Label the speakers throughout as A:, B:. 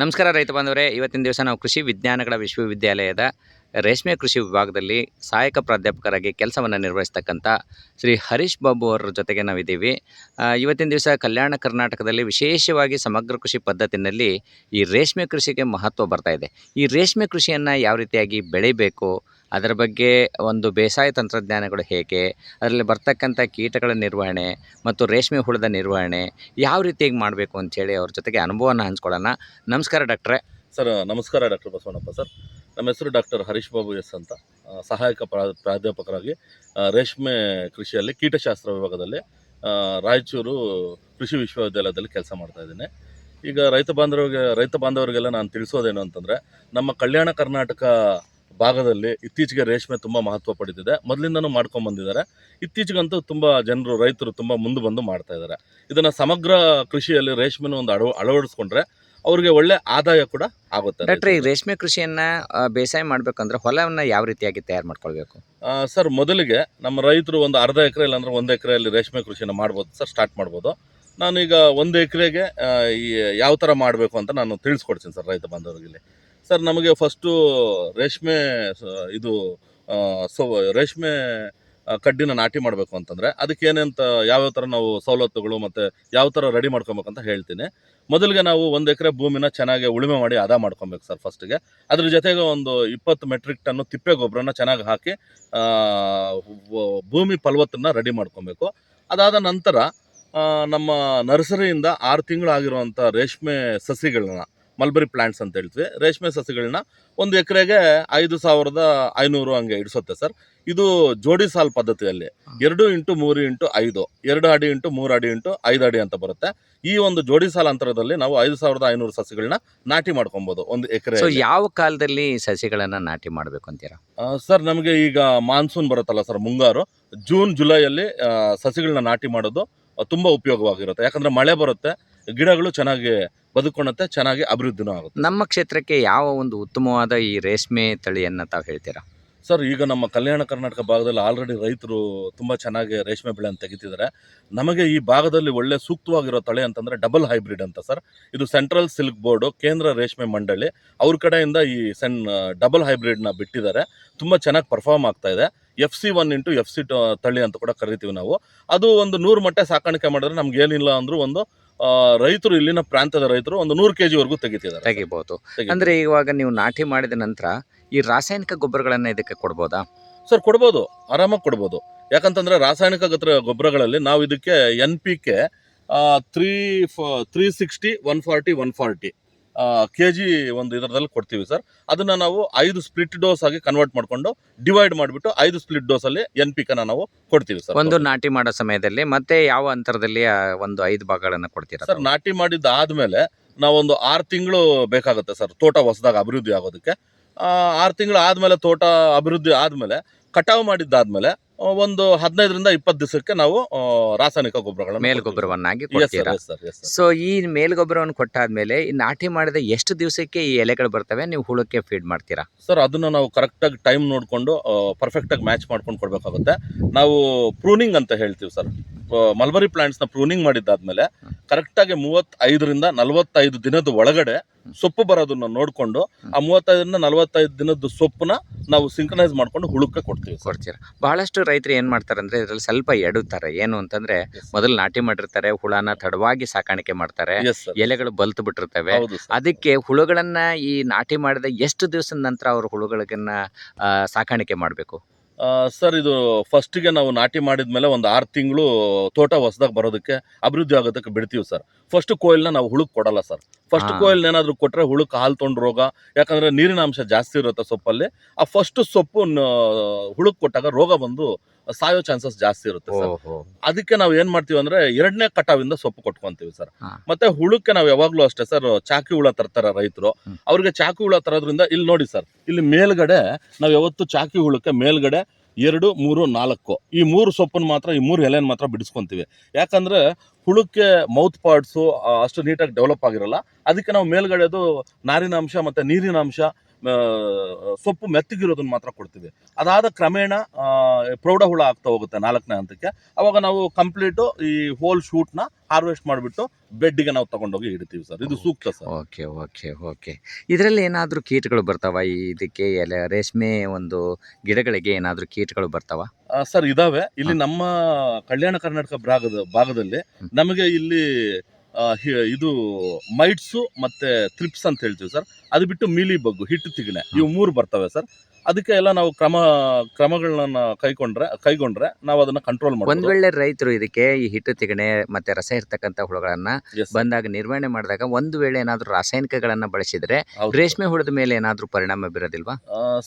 A: ನಮಸ್ಕಾರ ರೈತ ಬಾಂಧವರೇ. ಇವತ್ತಿನ ದಿವಸ ನಾವು ಕೃಷಿ ವಿಜ್ಞಾನಗಳ ವಿಶ್ವವಿದ್ಯಾಲಯದ ರೇಷ್ಮೆ ಕೃಷಿ ವಿಭಾಗದಲ್ಲಿ ಸಹಾಯಕ ಪ್ರಾಧ್ಯಾಪಕರಾಗಿ ಕೆಲಸವನ್ನು ನಿರ್ವಹಿಸ್ತಕ್ಕಂಥ ಶ್ರೀ ಹರೀಶ್ ಬಾಬು ಅವರ ಜೊತೆಗೆ ನಾವಿದ್ದೀವಿ. ಇವತ್ತಿನ ದಿವಸ ಕಲ್ಯಾಣ ಕರ್ನಾಟಕದಲ್ಲಿ ವಿಶೇಷವಾಗಿ ಸಮಗ್ರ ಕೃಷಿ ಪದ್ಧತಿನಲ್ಲಿ ಈ ರೇಷ್ಮೆ ಕೃಷಿಗೆ ಮಹತ್ವ ಬರ್ತಾ ಇದೆ. ಈ ರೇಷ್ಮೆ ಕೃಷಿಯನ್ನು ಯಾವ ರೀತಿಯಾಗಿ ಬೆಳಿಬೇಕು, ಅದರ ಬಗ್ಗೆ ಒಂದು ಬೇಸಾಯ ತಂತ್ರಜ್ಞಾನಗಳು ಹೇಗೆ, ಅದರಲ್ಲಿ ಬರ್ತಕ್ಕಂಥ ಕೀಟಗಳ ನಿರ್ವಹಣೆ ಮತ್ತು ರೇಷ್ಮೆ ಹುಳದ ನಿರ್ವಹಣೆ ಯಾವ ರೀತಿಯಾಗಿ ಮಾಡಬೇಕು ಅಂಥೇಳಿ ಅವ್ರ ಜೊತೆಗೆ ಅನುಭವನ ಹಂಚ್ಕೊಳ್ಳೋಣ. ನಮಸ್ಕಾರ ಡಾಕ್ಟ್ರೆ.
B: ಸರ್ ನಮಸ್ಕಾರ ಡಾಕ್ಟರ್ ಬಸವಣ್ಣಪ್ಪ ಸರ್. ನಮ್ಮ ಹೆಸರು ಡಾಕ್ಟರ್ ಹರೀಶ್ ಬಾಬು ಎಸ್ ಅಂತ, ಸಹಾಯಕ ಪ್ರಾಧ್ಯಾಪಕರಾಗಿ ರೇಷ್ಮೆ ಕೃಷಿಯಲ್ಲಿ ಕೀಟಶಾಸ್ತ್ರ ವಿಭಾಗದಲ್ಲಿ ರಾಯಚೂರು ಕೃಷಿ ವಿಶ್ವವಿದ್ಯಾಲಯದಲ್ಲಿ ಕೆಲಸ ಮಾಡ್ತಾ ಇದ್ದೀನಿ. ಈಗ ರೈತ ಬಾಂಧವರಿಗೆಲ್ಲ ನಾನು ತಿಳಿಸೋದೇನು ಅಂತಂದರೆ, ನಮ್ಮ ಕಲ್ಯಾಣ ಕರ್ನಾಟಕ ಭಾಗದಲ್ಲಿ ಇತ್ತೀಚೆಗೆ ರೇಷ್ಮೆ ತುಂಬ ಮಹತ್ವ ಪಡೆದಿದೆ. ಮೊದಲಿಂದನೂ ಮಾಡ್ಕೊಂಡ್ಬಂದಿದ್ದಾರೆ. ಇತ್ತೀಚೆಗಂತೂ ತುಂಬ ಜನರು ರೈತರು ತುಂಬ ಮುಂದೆ ಬಂದು ಮಾಡ್ತಾ ಇದ್ದಾರೆ. ಇದನ್ನು ಸಮಗ್ರ ಕೃಷಿಯಲ್ಲಿ ರೇಷ್ಮೆನ ಒಂದು ಅಳವಡಿಸ್ಕೊಂಡ್ರೆ ಅವ್ರಿಗೆ ಒಳ್ಳೆ ಆದಾಯ ಕೂಡ ಆಗುತ್ತೆ.
A: ಡಾಕ್ಟ್ರೆ, ಈ ರೇಷ್ಮೆ ಕೃಷಿಯನ್ನು ಬೇಸಾಯ ಮಾಡಬೇಕಂದ್ರೆ ಹೊಲವನ್ನು ಯಾವ ರೀತಿಯಾಗಿ ತಯಾರು ಮಾಡ್ಕೊಳ್ಬೇಕು?
B: ಸರ್, ಮೊದಲಿಗೆ ನಮ್ಮ ರೈತರು ಒಂದು ಅರ್ಧ ಎಕರೆ ಇಲ್ಲಾಂದ್ರೆ 1 ಎಕರೆಯಲ್ಲಿ ರೇಷ್ಮೆ ಕೃಷಿನ ಮಾಡ್ಬೋದು ಸರ್, ಸ್ಟಾರ್ಟ್ ಮಾಡ್ಬೋದು. ನಾನೀಗ 1 ಎಕರೆಗೆ ಯಾವ ಥರ ಮಾಡಬೇಕು ಅಂತ ನಾನು ತಿಳಿಸ್ಕೊಡ್ತೀನಿ ಸರ್ ರೈತ ಬಾಂಧವರಿಗೆ. ಸರ್, ನಮಗೆ ಫಸ್ಟು ರೇಷ್ಮೆ ರೇಷ್ಮೆ ಕಡ್ಡಿನ ನಾಟಿ ಮಾಡಬೇಕು ಅಂತಂದರೆ ಅದಕ್ಕೆ ಏನೇಂತ ಯಾವ್ಯಾವ ಥರ ನಾವು ಸವಲತ್ತುಗಳು ಮತ್ತು ಯಾವ ಥರ ರೆಡಿ ಮಾಡ್ಕೊಬೇಕಂತ ಹೇಳ್ತೀನಿ. ಮೊದಲಿಗೆ ನಾವು 1 ಎಕರೆ ಭೂಮಿನ ಚೆನ್ನಾಗಿ ಉಳುಮೆ ಮಾಡಿ ಹದ ಮಾಡ್ಕೊಬೇಕು ಸರ್ ಫಸ್ಟಿಗೆ. ಅದ್ರ ಜೊತೆಗೆ ಒಂದು 20 ಮೆಟ್ರಿಕ್ ಟನ್ನು ತಿಪ್ಪೆ ಗೊಬ್ಬರನ ಚೆನ್ನಾಗಿ ಹಾಕಿ ಭೂಮಿ ಫಲವತ್ತನ್ನು ರೆಡಿ ಮಾಡ್ಕೊಬೇಕು. ಅದಾದ ನಂತರ ನಮ್ಮ ನರ್ಸರಿಯಿಂದ 6 ತಿಂಗಳಾಗಿರುವಂಥ ರೇಷ್ಮೆ ಸಸಿಗಳನ್ನ, ಮಲ್ಬರಿ ಪ್ಲಾಂಟ್ಸ್ ಅಂತ ಹೇಳ್ತೀವಿ, ರೇಷ್ಮೆ ಸಸಿಗಳನ್ನ 1 ಎಕರೆಗೆ 5,500 ಹಂಗೆ ಇಡಿಸುತ್ತೆ ಸರ್. ಇದು ಜೋಡಿ ಸಾಲ್ ಪದ್ಧತಿಯಲ್ಲಿ 2 × 3 × 5, 2 ಅಡಿ × 3 ಅಡಿ × 5 ಅಡಿ ಅಂತ ಬರುತ್ತೆ. ಈ ಒಂದು ಜೋಡಿ ಸಾಲ ಅಂತರದಲ್ಲಿ ನಾವು 5,500 ಸಸಿಗಳನ್ನ ನಾಟಿ ಮಾಡ್ಕೊಬೋದು 1 ಎಕರೆ.
A: ಯಾವ ಕಾಲದಲ್ಲಿ ಸಸಿಗಳನ್ನು ನಾಟಿ ಮಾಡಬೇಕು ಅಂತೀರಾ?
B: ಸರ್, ನಮಗೆ ಈಗ ಮಾನ್ಸೂನ್ ಬರುತ್ತಲ್ಲ ಸರ್, ಮುಂಗಾರು, ಜೂನ್ ಜುಲೈಯಲ್ಲಿ ಸಸಿಗಳನ್ನ ನಾಟಿ ಮಾಡೋದು ತುಂಬ ಉಪಯೋಗವಾಗಿರುತ್ತೆ. ಯಾಕಂದರೆ ಮಳೆ ಬರುತ್ತೆ, ಗಿಡಗಳು ಚೆನ್ನಾಗಿ ಬದುಕೊಳ್ಳುತ್ತೆ, ಚೆನ್ನಾಗಿ ಅಭಿವೃದ್ಧಿನೂ ಆಗುತ್ತೆ.
A: ನಮ್ಮ ಕ್ಷೇತ್ರಕ್ಕೆ ಯಾವ ಒಂದು ಉತ್ತಮವಾದ ಈ ರೇಷ್ಮೆ ತಳಿಯನ್ನು ತಾವು ಹೇಳ್ತೀರಾ?
B: ಸರ್, ಈಗ ನಮ್ಮ ಕಲ್ಯಾಣ ಕರ್ನಾಟಕ ಭಾಗದಲ್ಲಿ ಆಲ್ರೆಡಿ ರೈತರು ತುಂಬ ಚೆನ್ನಾಗಿ ರೇಷ್ಮೆ ಬೆಳೆಯನ್ನು ತೆಗಿತಿದ್ದಾರೆ. ನಮಗೆ ಈ ಭಾಗದಲ್ಲಿ ಒಳ್ಳೆ ಸೂಕ್ತವಾಗಿರೋ ತಳಿ ಅಂತಂದರೆ ಡಬಲ್ ಹೈಬ್ರಿಡ್ ಅಂತ ಸರ್. ಇದು ಸೆಂಟ್ರಲ್ ಸಿಲ್ಕ್ ಬೋರ್ಡು, ಕೇಂದ್ರ ರೇಷ್ಮೆ ಮಂಡಳಿ ಅವ್ರ ಕಡೆಯಿಂದ ಈ ಡಬಲ್ ಹೈಬ್ರಿಡ್ನ ಬಿಟ್ಟಿದ್ದಾರೆ. ತುಂಬ ಚೆನ್ನಾಗಿ ಪರ್ಫಾರ್ಮ್ ಆಗ್ತಾ ಇದೆ. FC1 × FC2 ತಳಿ ಅಂತ ಕೂಡ ಕರಿತೀವಿ ನಾವು. ಅದು ಒಂದು 100 ಮೊಟ್ಟೆ ಸಾಕಾಣಿಕೆ ಮಾಡಿದ್ರೆ ನಮ್ಗೆ ಏನಿಲ್ಲ ಅಂದರೂ ಒಂದು ರೈತರು, ಇಲ್ಲಿನ ಪ್ರಾಂತದ ರೈತರು ಒಂದು 100 kg ವರೆಗೂ
A: ತೆಗಿಬಹುದು. ಅಂದರೆ ಇವಾಗ ನೀವು ನಾಟಿ ಮಾಡಿದ ನಂತರ ಈ ರಾಸಾಯನಿಕ ಗೊಬ್ಬರಗಳನ್ನು ಇದಕ್ಕೆ ಕೊಡ್ಬೋದಾ?
B: ಸರ್, ಕೊಡ್ಬೋದು, ಆರಾಮಾಗಿ ಕೊಡ್ಬೋದು. ಯಾಕಂತಂದರೆ ರಾಸಾಯನಿಕ ಗೊಬ್ಬರಗಳಲ್ಲಿ ನಾವು ಇದಕ್ಕೆ NPK 360, 140, 140 kg ಒಂದು ಇದರಲ್ಲಿ ಕೊಡ್ತೀವಿ ಸರ್. ಅದನ್ನು ನಾವು 5 ಸ್ಪ್ಲಿಟ್ ಡೋಸ್ ಆಗಿ ಕನ್ವರ್ಟ್ ಮಾಡಿಕೊಂಡು ಡಿವೈಡ್ ಮಾಡಿಬಿಟ್ಟು 5 ಸ್ಪ್ಲಿಟ್ ಡೋಸಲ್ಲಿ NPKನ ನಾವು ಕೊಡ್ತೀವಿ ಸರ್.
A: ಒಂದು ನಾಟಿ ಮಾಡೋ ಸಮಯದಲ್ಲಿ ಮತ್ತೆ ಯಾವ ಅಂತರದಲ್ಲಿ ಒಂದು 5 ಭಾಗಗಳನ್ನು ಕೊಡ್ತೀರಾ
B: ಸರ್? ನಾಟಿ ಮಾಡಿದ್ದಾದಮೇಲೆ ನಾವೊಂದು 6 ತಿಂಗಳು ಬೇಕಾಗುತ್ತೆ ಸರ್ ತೋಟ ಹೊಸದಾಗಿ ಅಭಿವೃದ್ಧಿ ಆಗೋದಕ್ಕೆ. 6 ತಿಂಗಳು ಆದಮೇಲೆ, ತೋಟ ಅಭಿವೃದ್ಧಿ ಆದಮೇಲೆ, ಕಟಾವು ಮಾಡಿದ್ದಾದಮೇಲೆ ಒಂದು 15ರಿಂದ 20 ದಿವಸಕ್ಕೆ ನಾವು ರಾಸಾಯನಿಕ ಗೊಬ್ಬರಗಳನ್ನು
A: ಮೇಲ್ಗೊಬ್ಬರವನ್ನಾಗಿ ಕೊಡ್ತೀರಾ? ಸೊ ಈ ಮೇಲ್ಗೊಬ್ಬರವನ್ನು ಕೊಟ್ಟಾದ್ಮೇಲೆ ಈ ನಾಟಿ ಮಾಡಿದ ಎಷ್ಟು ದಿವಸಕ್ಕೆ ಈ ಎಲೆಗಳು ಬರ್ತವೆ, ನೀವು ಹುಳಕ್ಕೆ ಫೀಡ್ ಮಾಡ್ತೀರಾ?
B: ಸರ್, ಅದನ್ನು ನಾವು ಕರೆಕ್ಟಾಗಿ ಟೈಮ್ ನೋಡಿಕೊಂಡು ಪರ್ಫೆಕ್ಟಾಗಿ ಮ್ಯಾಚ್ ಮಾಡ್ಕೊಂಡು ಕೊಡಬೇಕಾಗುತ್ತೆ. ನಾವು ಪ್ರೂನಿಂಗ್ ಅಂತ ಹೇಳ್ತೀವಿ ಸರ್. ಮಲ್ಬರಿ ಪ್ಲಾಂಟ್ಸ್ನ ಪ್ರೂನಿಂಗ್ ಮಾಡಿದ್ದಾದ್ಮೇಲೆ ಕರೆಕ್ಟಾಗಿ 35ರಿಂದ 45 ದಿನದ ಒಳಗಡೆ ಸೊಪ್ಪು ಬರೋದನ್ನ ನೋಡಿಕೊಂಡು ಆ 35ರಿಂದ 45 ದಿನದ ಸೊಪ್ಪನ್ನ ನಾವು ಸಿಂಕ್ರನೈಸ್ ಮಾಡ್ಕೊಂಡು ಹುಳಕ್ಕೆ ಕೊಡ್ತೀರಾ?
A: ಬಹಳಷ್ಟು ರೈತರು ಏನು ಮಾಡ್ತಾರೆ ಅಂದರೆ ಇದರಲ್ಲಿ ಸ್ವಲ್ಪ ಎಡುತ್ತಾರೆ. ಏನು ಅಂತಂದರೆ, ಮೊದಲು ನಾಟಿ ಮಾಡಿರ್ತಾರೆ, ಹುಳನ ತಡವಾಗಿ ಸಾಕಾಣಿಕೆ ಮಾಡ್ತಾರೆ, ಎಲೆಗಳು ಬಲ್ತು ಬಿಟ್ಟಿರ್ತವೆ. ಅದಕ್ಕೆ ಹುಳುಗಳನ್ನ ಈ ನಾಟಿ ಮಾಡಿದ ಎಷ್ಟು ದಿವಸದ ನಂತರ ಅವರು ಹುಳುಗಳನ್ನ ಸಾಕಾಣಿಕೆ ಮಾಡಬೇಕು?
B: ಸರ್, ಇದು ಫಸ್ಟಿಗೆ ನಾವು ನಾಟಿ ಮಾಡಿದ್ಮೇಲೆ ಒಂದು 6 ತಿಂಗಳು ತೋಟ ಹೊಸದಾಗಿ ಬರೋದಕ್ಕೆ, ಅಭಿವೃದ್ಧಿ ಆಗೋದಕ್ಕೆ ಬಿಡ್ತೀವಿ ಸರ್. ಫಸ್ಟ್ ಕೊಯ್ಲನ್ನ ನಾವು ಹುಳುಕ್ ಕೊಡಲ್ಲ ಸರ್. ಫಸ್ಟ್ ಕೊಯ್ಲ್ ಏನಾದರೂ ಕೊಟ್ಟರೆ ಹುಳುಕ್ ಹಾಲು ತೊಂಡು ರೋಗ, ಯಾಕಂದರೆ ನೀರಿನ ಅಂಶ ಜಾಸ್ತಿ ಇರುತ್ತೆ ಸೊಪ್ಪಲ್ಲಿ. ಆ ಫಸ್ಟ್ ಸೊಪ್ಪು ಹುಳುಕ್ ಕೊಟ್ಟಾಗ ರೋಗ ಬಂದು ಸಾಯೋ ಚಾನ್ಸಸ್ ಜಾಸ್ತಿ ಇರುತ್ತೆ ಸರ್. ಅದಕ್ಕೆ ನಾವು ಏನು ಮಾಡ್ತೀವಿ ಅಂದರೆ 2ನೇ ಕಟಾವಿಂದ ಸೊಪ್ಪು ಕೊಟ್ಕೊಂತೀವಿ ಸರ್. ಮತ್ತೆ ಹುಳುಕ್ಕೆ ನಾವು ಯಾವಾಗಲೂ ಅಷ್ಟೇ ಸರ್, ಚಾಕಿ ಹುಳ ತರ್ತಾರೆ ರೈತರು. ಅವ್ರಿಗೆ ಚಾಕಿ ಹುಳ ತರೋದ್ರಿಂದ ಇಲ್ಲಿ ನೋಡಿ ಸರ್, ಇಲ್ಲಿ ಮೇಲ್ಗಡೆ ನಾವು ಯಾವತ್ತು ಚಾಕಿ ಹುಳಕ್ಕೆ ಮೇಲ್ಗಡೆ 2, 3, 4 ಈ 3 ಸೊಪ್ಪನ್ನು ಮಾತ್ರ, ಈ 3 ಎಲೆನ ಮಾತ್ರ ಬಿಡಿಸ್ಕೊಂತೀವಿ. ಯಾಕಂದರೆ ಹುಳುಕ್ಕೆ ಮೌತ್ ಪಾರ್ಟ್ಸು ಅಷ್ಟು ನೀಟಾಗಿ ಡೆವಲಪ್ ಆಗಿರಲ್ಲ. ಅದಕ್ಕೆ ನಾವು ಮೇಲ್ಗಡೆದು ನಾರಿನಾಂಶ ಮತ್ತು ನೀರಿನಾಂಶ, ಸೊಪ್ಪು ಮೆತ್ತಗಿರೋದನ್ನ ಮಾತ್ರ ಕೊಡ್ತೀವಿ. ಅದಾದ ಕ್ರಮೇಣ ಪ್ರೌಢ ಹುಳ ಆಗ್ತಾ ಹೋಗುತ್ತೆ 4ನೇ ಹಂತಕ್ಕೆ. ಅವಾಗ ನಾವು ಕಂಪ್ಲೀಟು ಈ ಹೋಲ್ ಶೂಟ್ನ ಹಾರ್ವೆಸ್ಟ್ ಮಾಡಿಬಿಟ್ಟು ಬೆಡ್ಗೆ ನಾವು ತಗೊಂಡೋಗಿ ಇಡ್ತೀವಿ ಸರ್. ಇದು ಸೂಕ್ತ ಸರ್.
A: Okay okay okay. ಇದರಲ್ಲಿ ಏನಾದರೂ ಕೀಟಗಳು ಬರ್ತಾವ? ಇದಕ್ಕೆ ರೇಷ್ಮೆ ಒಂದು ಗಿಡಗಳಿಗೆ ಏನಾದರೂ ಕೀಟಗಳು ಬರ್ತಾವ?
B: ಸರ್ ಇದಾವೆ. ಇಲ್ಲಿ ನಮ್ಮ ಕಲ್ಯಾಣ ಕರ್ನಾಟಕ ಭಾಗದಲ್ಲಿ ನಮಗೆ ಇಲ್ಲಿ ಇದು ಮೈಟ್ಸು ಮತ್ತೆ ಥ್ರಿಪ್ಸ್ ಅಂತ ಹೇಳ್ತೀವಿ ಸರ್. ಅದು ಬಿಟ್ಟು ಮೀಲಿ ಬಗ್ಗು, ಹಿಟ್ಟು ತಿಗಣೆ, ಇವು 3 ಬರ್ತವೆ ಸರ್. ಅದಕ್ಕೆ ಎಲ್ಲ ನಾವು ಕ್ರಮಗಳನ್ನ ಕೈಗೊಂಡ್ರೆ ನಾವು ಅದನ್ನ ಕಂಟ್ರೋಲ್
A: ಒಂದ್
B: ಮಾಡ್ಬೋದು.
A: ವೇಳೆ ರೈತರು ಇದಕ್ಕೆ ಈ ಹಿಟ್ಟು ತಿಗಣೆ ಮತ್ತೆ ರಸ ಇರ್ತಕ್ಕಂಥ ಹುಳುಗಳನ್ನ
B: Yes, sir.
A: ಬಂದಾಗ ನಿರ್ವಹಣೆ ಮಾಡಿದಾಗ ಒಂದು ವೇಳೆ ಏನಾದರೂ ರಾಸಾಯನಿಕಗಳನ್ನ ಬಳಸಿದ್ರೆ
B: ಹೌದು ಸರ್.
A: ರೇಷ್ಮೆ ಹುಳದ ಮೇಲೆ ಏನಾದರೂ ಪರಿಣಾಮ ಬೀರೋದಿಲ್ವಾ?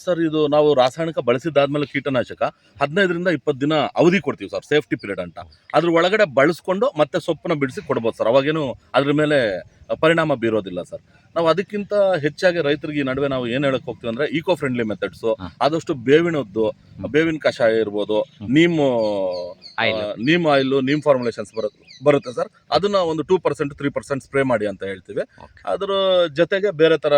B: ಸರ್ ಇದು ನಾವು ರಾಸಾಯನಿಕ ಬಳಸಿದಾದ್ಮೇಲೆ ಕೀಟನಾಶಕ 15ರಿಂದ 20 ದಿನ ಅವಧಿ ಕೊಡ್ತೀವಿ ಸರ್, ಸೇಫ್ಟಿ ಪೀರಿಯಡ್ ಅಂತ. ಅದ್ರ ಒಳಗಡೆ ಬಳಸ್ಕೊಂಡು ಮತ್ತೆ ಸೊಪ್ಪನ್ನ ಬಿಡಿಸಿ ಕೊಡ್ಬೋದು ಸರ್. ಅವಾಗೇನು ಅದ್ರ ಮೇಲೆ ಪರಿಣಾಮ ಬೀರೋದಿಲ್ಲ ಸರ್. ನಾವು ಅದಕ್ಕಿಂತ ಹೆಚ್ಚಾಗಿ ರೈತರಿಗೆ ಈ ನಡುವೆ ನಾವು ಏನ್ ಹೇಳಕ್ ಹೋಗ್ತೀವಿ ಅಂದ್ರೆ ಈಕೋ ಫ್ರೆಂಡ್ಲಿ ಮೆಥಡ್ಸ್, ಆದಷ್ಟು ಬೇವಿನದ್ದು, ಬೇವಿನ ಕಷಾಯ ಇರ್ಬೋದು, ನೀಮ್ ಆಯಿಲ್, ನೀಮ್ ಫಾರ್ಮುಲೇಷನ್ಸ್ ಬರುತ್ತೆ ಸರ್. ಅದನ್ನ ಒಂದು 2% 3% ಸ್ಪ್ರೇ ಮಾಡಿ ಅಂತ ಹೇಳ್ತೀವಿ.
A: Okay.
B: ಅದ್ರ ಜೊತೆಗೆ ಬೇರೆ ತರ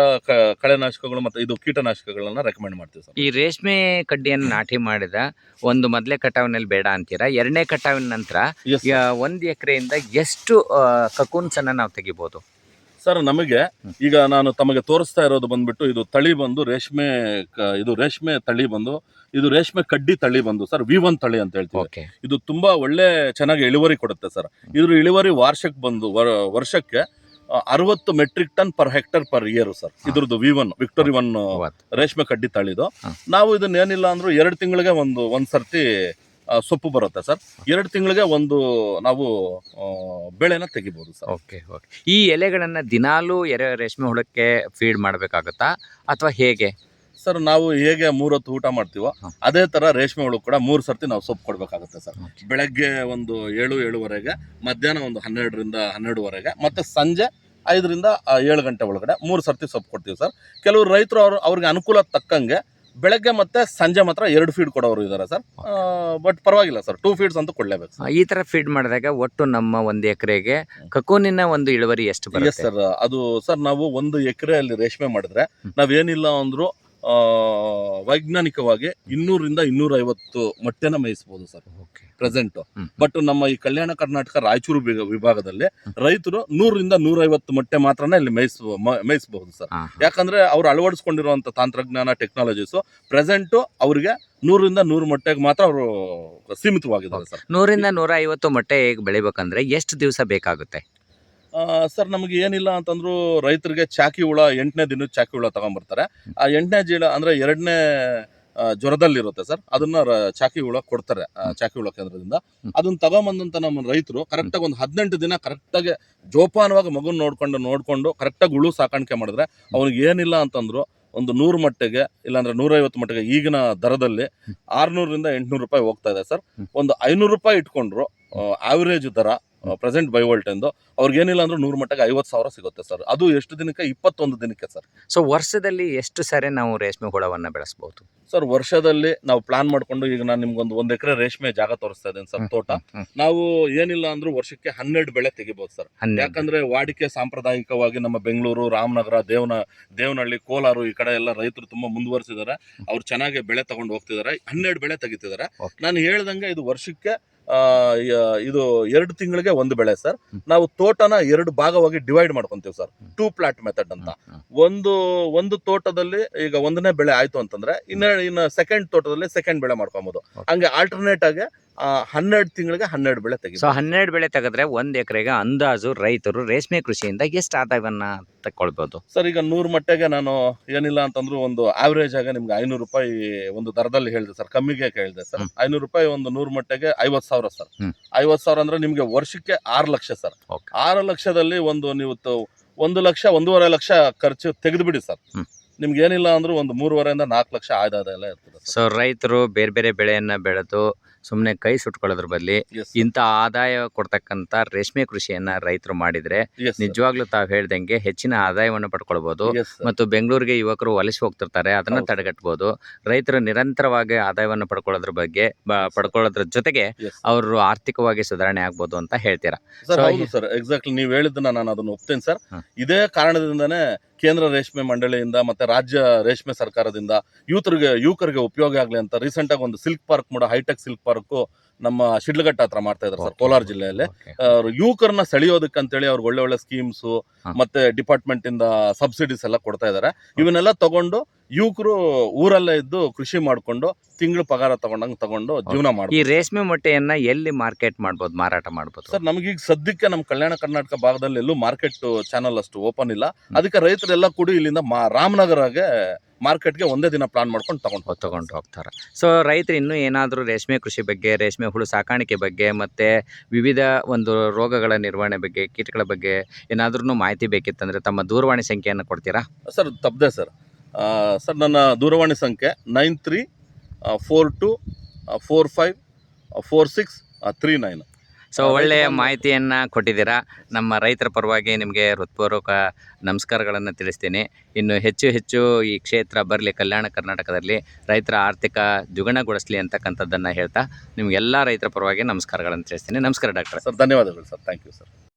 B: ಕಳೆನಾಶಕಗಳು ಮತ್ತೆ ಇದು ಕೀಟನಾಶಕಗಳನ್ನ ರೆಕಮೆಂಡ್ ಮಾಡ್ತೀವಿ ಸರ್.
A: ಈ ರೇಷ್ಮೆ ಕಡ್ಡಿಯನ್ನು ನಾಟಿ ಮಾಡಿದ ಒಂದು ಮೊದಲೇ ಕಟಾವಿನಲ್ಲಿ ಬೇಡ ಅಂತೀರಾ, ಎರಡನೇ ಕಟಾವಿನ ನಂತರ
B: Yes, sir.
A: 1 ಎಕರೆಯಿಂದ ಎಷ್ಟು ಕಕೂನ್ಸ್ ಅನ್ನ ನಾವು ತೆಗಿಬಹುದು?
B: ಸರ್ ನಮಗೆ ಈಗ ನಾನು ತಮಗೆ ತೋರಿಸ್ತಾ ಇರೋದು ಬಂದ್ಬಿಟ್ಟು ಇದು ತಳಿ ಬಂದು ಇದು ರೇಷ್ಮೆ ತಳಿ ಬಂದು ಇದು ರೇಷ್ಮೆ ಕಡ್ಡಿ ತಳಿ ಬಂದು ಸರ್ V1 ತಳಿ ಅಂತ ಹೇಳ್ತೀವಿ.
A: ಓಕೆ.
B: ಇದು ತುಂಬಾ ಒಳ್ಳೆ ಚೆನ್ನಾಗಿ ಇಳುವರಿ ಕೊಡುತ್ತೆ ಸರ್. ಇದ್ರ ಇಳುವರಿ ವರ್ಷಕ್ಕೆ 60 metric ton per hectare per year sir. ಇದ್ರದ್ದು V1 ವಿಕ್ಟೋರಿ 1 ರೇಷ್ಮೆ ಕಡ್ಡಿ ತಳಿದು. ನಾವು ಇದನ್ನ ಏನಿಲ್ಲ ಅಂದ್ರೂ 2 ತಿಂಗಳಿಗೆ ಒಂದ್ ಸರ್ತಿ ಸೊಪ್ಪು ಬರುತ್ತೆ ಸರ್. 2 ತಿಂಗಳಿಗೆ ನಾವು ಬೆಳೆನ ತೆಗಿಬಹುದು ಸರ್.
A: Okay okay. ಈ ಎಲೆಗಳನ್ನ ದಿನಾಲೂ ರೇಷ್ಮೆ ಹುಳಕ್ಕೆ ಫೀಡ್ ಮಾಡಬೇಕಾಗುತ್ತಾ ಅಥವಾ ಹೇಗೆ?
B: ಸರ್ ನಾವು ಹೇಗೆ 3 ಹೊತ್ತು ಊಟ ಮಾಡ್ತೀವೋ ಅದೇ ತರ ರೇಷ್ಮೆ ಹುಳು ಕೂಡ 3 ಸರ್ತಿ ನಾವು ಸೊಪ್ಪು ಕೊಡ್ಬೇಕಾಗುತ್ತೆ ಸರ್. ಬೆಳಗ್ಗೆ 7:30, ಮಧ್ಯಾಹ್ನ 12ರಿಂದ 12ವರೆಗೆ, ಮತ್ತೆ ಸಂಜೆ 5ರಿಂದ 7 ಗಂಟೆ ಒಳಗಡೆ 3 ಸರ್ತಿ ಸೊಪ್ಪು ಕೊಡ್ತೀವಿ ಸರ್. ಕೆಲವರು ರೈತರು ಅವ್ರಿಗೆ ಅನುಕೂಲ ತಕ್ಕಂಗೆ ಬೆಳಗ್ಗೆ ಮತ್ತೆ ಸಂಜೆ ಮಾತ್ರ 2 ಫೀಡ್ ಕೊಡೋರು ಇದ್ದಾರೆ ಸರ್. ಬಟ್ ಪರವಾಗಿಲ್ಲ ಸರ್, 2 ಫೀಡ್ಸ್ ಅಂತೂ ಕೊಡ್ಲೇಬೇಕು ಸರ್.
A: ಈ ತರ ಫೀಡ್ ಮಾಡಿದಾಗ ಒಟ್ಟು ನಮ್ಮ 1 ಎಕರೆಗೆ ಕಕೂನಿನ ಒಂದು ಇಳುವರಿ ಎಷ್ಟು
B: ಎಸ್
A: ಬರುತ್ತೆ?
B: ಸರ್, ಅದು ಸರ್ ನಾವು 1 ಎಕರೆಯಲ್ಲಿ ರೇಷ್ಮೆ ಮಾಡಿದ್ರೆ ನಾವೇನಿಲ್ಲ ಅಂದ್ರೂ ವೈಜ್ಞಾನಿಕವಾಗಿ 200ರಿಂದ 250 ಮೊಟ್ಟೆನ ಮೇಯಿಸಬಹುದು ಸರ್ ಪ್ರೆಸೆಂಟ್. ಬಟ್ ನಮ್ಮ ಈ ಕಲ್ಯಾಣ ಕರ್ನಾಟಕ ರಾಯಚೂರು ವಿಭಾಗದಲ್ಲಿ ರೈತರು 100ರಿಂದ 150 ಮೊಟ್ಟೆ ಮಾತ್ರನೇ ಇಲ್ಲಿ ಮೇಯಿಸಬಹುದು ಸರ್. ಯಾಕಂದ್ರೆ ಅವ್ರು ಅಳವಡಿಸ್ಕೊಂಡಿರುವಂತ ತಂತ್ರಜ್ಞಾನ ಟೆಕ್ನಾಲಜೀಸ್ ಪ್ರೆಸೆಂಟ್ ಅವ್ರಿಗೆ 100ರಿಂದ 100 ಮೊಟ್ಟೆಗೆ ಮಾತ್ರ ಅವರು ಸೀಮಿತವಾಗಿದ್ದಾರೆ ಸರ್.
A: 100ರಿಂದ 150 ಮೊಟ್ಟೆ ಹೇಗೆ ಬೆಳಿಬೇಕಂದ್ರೆ ಎಷ್ಟು ದಿವಸ ಬೇಕಾಗುತ್ತೆ?
B: ಸರ್ ನಮಗೆ ಏನಿಲ್ಲ ಅಂತಂದ್ರು ರೈತರಿಗೆ ಚಾಕಿ ಹುಳ 8ನೇ ದಿನದ ಚಾಕಿ ಹುಳ ತಗೊಂಡ್ಬರ್ತಾರೆ. ಆ 8ನೇ ಜೀಳ ಅಂದ್ರೆ 2ನೇ ಜ್ವರದಲ್ಲಿರುತ್ತೆ ಸರ್. ಅದನ್ನ ಚಾಕಿ ಹುಳ ಕೊಡ್ತಾರೆ ಚಾಕಿ ಹುಳ ಕೇಂದ್ರದಿಂದ. ಅದನ್ನ ತಗೊಂಬಂದಂತ ನಮ್ಮ ರೈತರು ಕರೆಕ್ಟಾಗಿ 18 ದಿನ ಕರೆಕ್ಟಾಗಿ ಜೋಪಾನವಾಗಿ ಮಗುನ ನೋಡ್ಕೊಂಡು ಕರೆಕ್ಟಾಗಿ ಹುಳು ಸಾಕಾಣಿಕೆ ಮಾಡಿದ್ರೆ ಅವ್ನಿಗೆ ಏನಿಲ್ಲ ಅಂತಂದ್ರು 100 ಮೊಟ್ಟೆಗೆ ಇಲ್ಲಾಂದ್ರೆ 150 ಮೊಟ್ಟೆಗೆ ಈಗಿನ ದರದಲ್ಲಿ 600ರಿಂದ 800 ರೂಪಾಯಿ ಹೋಗ್ತಾ ಇದೆ ಸರ್. 500 ರೂಪಾಯಿ ಇಟ್ಕೊಂಡ್ರು ಆವರೇಜ್ ದರ ಪ್ರೆಸೆಂಟ್ ಬೈವೋಲ್ಟ್ ಎಂದು ಅವ್ರಿಗೆ ಏನಿಲ್ಲ ಅಂದ್ರೆ 100 ಮೊಟ್ಟೆಗೆ 50,000 ಸಿಗುತ್ತೆ ಸರ್. ಅದು ಎಷ್ಟು ದಿನಕ್ಕೆ? 21 ದಿನಕ್ಕೆ ಸರ್.
A: ಸೊ ವರ್ಷದಲ್ಲಿ ಎಷ್ಟು ಸಾರಿ ನಾವು ರೇಷ್ಮೆ ಹುಳವನ್ನ ಬೆಳೆಸಬಹುದು
B: ಸರ್? ವರ್ಷದಲ್ಲಿ ನಾವು ಪ್ಲಾನ್ ಮಾಡ್ಕೊಂಡು, ಈಗ ನಾನು ನಿಮ್ಗೊಂದು 1 ಎಕರೆ ರೇಷ್ಮೆ ಜಾಗ ತೋರಿಸ್ತಾ ಇದ್ದೇನೆ ಸರ್, ತೋಟ. ನಾವು ಏನಿಲ್ಲ ಅಂದ್ರೂ ವರ್ಷಕ್ಕೆ 12 ಬೆಳೆ ತೆಗಿಬಹುದು ಸರ್. ಯಾಕಂದ್ರೆ ವಾಡಿಕೆ ಸಾಂಪ್ರದಾಯಿಕವಾಗಿ ನಮ್ಮ ಬೆಂಗಳೂರು, ರಾಮನಗರ, ದೇವನಹಳ್ಳಿ, ಕೋಲಾರ ಈ ಕಡೆ ಎಲ್ಲ ರೈತರು ತುಂಬಾ ಮುಂದುವರಿಸಿದ್ದಾರೆ. ಅವ್ರು ಚೆನ್ನಾಗಿ ಬೆಳೆ ತಗೊಂಡು ಹೋಗ್ತಿದ್ದಾರೆ. 12 ಬೆಳೆ ತೆಗಿತಿದ್ದಾರೆ. ನಾನು ಹೇಳ್ದಂಗೆ ಇದು ವರ್ಷಕ್ಕೆ ಇದು 2 ತಿಂಗಳಿಗೆ 1 ಬೆಳೆ ಸರ್. ನಾವು ತೋಟನ 2 ಭಾಗವಾಗಿ ಡಿವೈಡ್ ಮಾಡ್ಕೊಂತೀವಿ ಸರ್, 2 ಪ್ಲಾಟ್ ಮೆಥಡ್ ಅಂತ. ಒಂದು ತೋಟದಲ್ಲಿ ಈಗ 1ನೇ ಬೆಳೆ ಆಯ್ತು ಅಂತಂದ್ರೆ ಇನ್ನು ಸೆಕೆಂಡ್ ತೋಟದಲ್ಲಿ ಸೆಕೆಂಡ್ ಬೆಳೆ ಮಾಡ್ಕೊಬಹುದು. ಹಂಗೆ ಆಲ್ಟರ್ನೇಟ್ ಆಗಿ 12 ತಿಂಗಳಿಗೆ 12 ಬೆಳೆ ತೆಗಿ.
A: ಸೊ 12 ಬೆಳೆ ತೆಗೆದ್ರೆ 1 ಎಕರೆಗೆ ಅಂದಾಜು ರೈತರು ರೇಷ್ಮೆ ಕೃಷಿಯಿಂದ ಎಷ್ಟು ಆದಾಯವನ್ನ ತಗೊಳ್ಬಹುದು
B: ಸರ್? ಈಗ 100 ಮೊಟ್ಟೆಗೆ ನಾನು ಏನಿಲ್ಲ ಅಂತಂದ್ರು ಒಂದು ಆವರೇಜ್ ಆಗಿ ನಿಮ್ಗೆ 500 ರೂಪಾಯಿ ಒಂದು ದರದಲ್ಲಿ ಹೇಳಿದೆ ಸರ್, ಕಮ್ಮಿಗೆ ಹೇಳಿದೆ ಸರ್. 500 ರೂಪಾಯಿ 100 ಮೊಟ್ಟೆಗೆ 50,000 ಸರ್. 50,000 ಅಂದ್ರೆ ನಿಮ್ಗೆ ವರ್ಷಕ್ಕೆ 6 ಲಕ್ಷ ಸರ್. 6 ಲಕ್ಷದಲ್ಲಿ ನೀವು 1 ಲಕ್ಷ 1.5 ಲಕ್ಷ ಖರ್ಚು ತೆಗೆದು ಬಿಡಿ ಸರ್. ನಿಮ್ಗೆ ಏನಿಲ್ಲ ಅಂದ್ರೂ 3.5ರಿಂದ 4 ಲಕ್ಷ ಆದಾಯ ಎಲ್ಲ ಇರ್ತದೆ.
A: ಸೊ ರೈತರು ಬೇರೆ ಬೇರೆ ಬೆಳೆಯನ್ನ ಬೆಳೆದು ಸುಮ್ಮನೆ ಕೈ ಸುಟ್ಕೊಳ್ಳೋದ್ರ ಬದಲಿ ಇಂಥ ಆದಾಯ ಕೊಡ್ತಕ್ಕಂಥ ರೇಷ್ಮೆ ಕೃಷಿಯನ್ನ ರೈತರು ಮಾಡಿದ್ರೆ ನಿಜವಾಗ್ಲೂ ತಾವು ಹೇಳ್ದಂಗೆ ಹೆಚ್ಚಿನ ಆದಾಯವನ್ನು ಪಡ್ಕೊಳ್ಬಹುದು. ಮತ್ತು ಬೆಂಗಳೂರಿಗೆ ಯುವಕರು ವಲಸೆ ಹೋಗ್ತಿರ್ತಾರೆ, ಅದನ್ನ ತಡೆಗಟ್ಟಬಹುದು. ರೈತರು ನಿರಂತರವಾಗಿ ಆದಾಯವನ್ನು ಪಡ್ಕೊಳ್ಳೋದ್ರ ಜೊತೆಗೆ ಅವರು ಆರ್ಥಿಕವಾಗಿ ಸುಧಾರಣೆ ಆಗ್ಬೋದು ಅಂತ ಹೇಳ್ತೀರಾ
B: ಸರ್? ಎಕ್ಸಾಕ್ಟ್ಲಿ ನೀವು ಹೇಳಿದ್ದನ್ನ ನಾನು ಅದನ್ನ ಒಪ್ತೇನೆ ಸರ್. ಇದೇ ಕಾರಣದಿಂದನೇ ಕೇಂದ್ರ ರೇಷ್ಮೆ ಮಂಡಳಿಯಿಂದ ಮತ್ತೆ ರಾಜ್ಯ ರೇಷ್ಮೆ ಸರ್ಕಾರದಿಂದ ಯುವಕರಿಗೆ ಉಪಯೋಗ ಆಗ್ಲಿ ಅಂತ ರೀಸೆಂಟ್ ಆಗಿ ಒಂದು silk park hitech silk park ನಮ್ಮ ಶಿಡ್ಲಘಟ್ಟ ಹತ್ರ ಮಾಡ್ತಾ ಇದ್ದಾರೆ ಸರ್, ಕೋಲಾರ ಜಿಲ್ಲೆಯಲ್ಲಿ. ಯುವಕರನ್ನ ಸೆಳೆಯೋದಕ್ಕೆ ಅಂತೇಳಿ ಅವ್ರಿಗೆ ಒಳ್ಳೆ ಸ್ಕೀಮ್ಸ್ ಮತ್ತೆ ಡಿಪಾರ್ಟ್ಮೆಂಟ್ ಇಂದ ಸಬ್ಸಿಡೀಸ್ ಎಲ್ಲ ಕೊಡ್ತಾ ಇದ್ದಾರೆ. ಇವನ್ನೆಲ್ಲ ತಗೊಂಡು ಯುವಕರು ಊರಲ್ಲೇ ಇದ್ದು ಕೃಷಿ ಮಾಡ್ಕೊಂಡು ತಿಂಗಳು ಪಗಾರ ತಗೊಂಡು ಜೀವನ
A: ಈ
B: ಮಾಡ್ಬೋದು.
A: ರೇಷ್ಮೆ ಮೊಟ್ಟೆಯನ್ನ ಎಲ್ಲಿ ಮಾರ್ಕೆಟ್ ಮಾಡ್ಬೋದು, ಮಾರಾಟ ಮಾಡ್ಬೋದು?
B: ಸರ್, ನಮಗೀಗ ಸದ್ಯಕ್ಕೆ ನಮ್ಮ ಕಲ್ಯಾಣ ಕರ್ನಾಟಕ ಭಾಗದಲ್ಲಿ ಎಲ್ಲೂ ಮಾರ್ಕೆಟ್ ಚಾನಲ್ ಅಷ್ಟು ಓಪನ್ ಇಲ್ಲ. ಅದಕ್ಕೆ ರೈತರೆಲ್ಲ ಕೂಡಿ ಇಲ್ಲಿಂದ ರಾಮನಗರಗೆ ಮಾರ್ಕೆಟ್ಗೆ ಒಂದೇ ದಿನ ಪ್ಲಾನ್ ಮಾಡ್ಕೊಂಡು ತಗೊಂಡು
A: ಹೋಗ್ತಾರೆ. ಸೊ ರೈತರು ಇನ್ನೂ ಏನಾದರೂ ರೇಷ್ಮೆ ಕೃಷಿ ಬಗ್ಗೆ, ರೇಷ್ಮೆ ಹುಳು ಸಾಕಾಣಿಕೆ ಬಗ್ಗೆ ಮತ್ತು ವಿವಿಧ ಒಂದು ರೋಗಗಳ ನಿರ್ವಹಣೆ ಬಗ್ಗೆ, ಕೀಟಗಳ ಬಗ್ಗೆ ಏನಾದ್ರೂ ಮಾಹಿತಿ ಬೇಕಿತ್ತಂದರೆ ತಮ್ಮ ದೂರವಾಣಿ ಸಂಖ್ಯೆಯನ್ನು ಕೊಡ್ತೀರಾ?
B: ಸರ್, ತಪ್ಪದೆ ಸರ್. ಸರ್, ನನ್ನ ದೂರವಾಣಿ ಸಂಖ್ಯೆ 9342454639.
A: ಸೊ ಒಳ್ಳೆಯ ಮಾಹಿತಿಯನ್ನು ಕೊಟ್ಟಿದ್ದೀರಾ. ನಮ್ಮ ರೈತರ ಪರವಾಗಿ ನಿಮಗೆ ಹೃತ್ಪೂರ್ವಕ ನಮಸ್ಕಾರಗಳನ್ನು ತಿಳಿಸ್ತೀನಿ. ಇನ್ನು ಹೆಚ್ಚು ಈ ಕ್ಷೇತ್ರ ಬರಲಿ, ಕಲ್ಯಾಣ ಕರ್ನಾಟಕದಲ್ಲಿ ರೈತರ ಆರ್ಥಿಕ ದ್ವಿಗುಣಗೊಳಿಸಲಿ ಅಂತಕ್ಕಂಥದ್ದನ್ನು ಹೇಳ್ತಾ ನಿಮಗೆಲ್ಲ ರೈತರ ಪರವಾಗಿ ನಮಸ್ಕಾರಗಳನ್ನು ತಿಳಿಸ್ತೀನಿ. ನಮಸ್ಕಾರ ಡಾಕ್ಟರ್.
B: ಸರ್, ಧನ್ಯವಾದಗಳು ಸರ್. Thank you sir.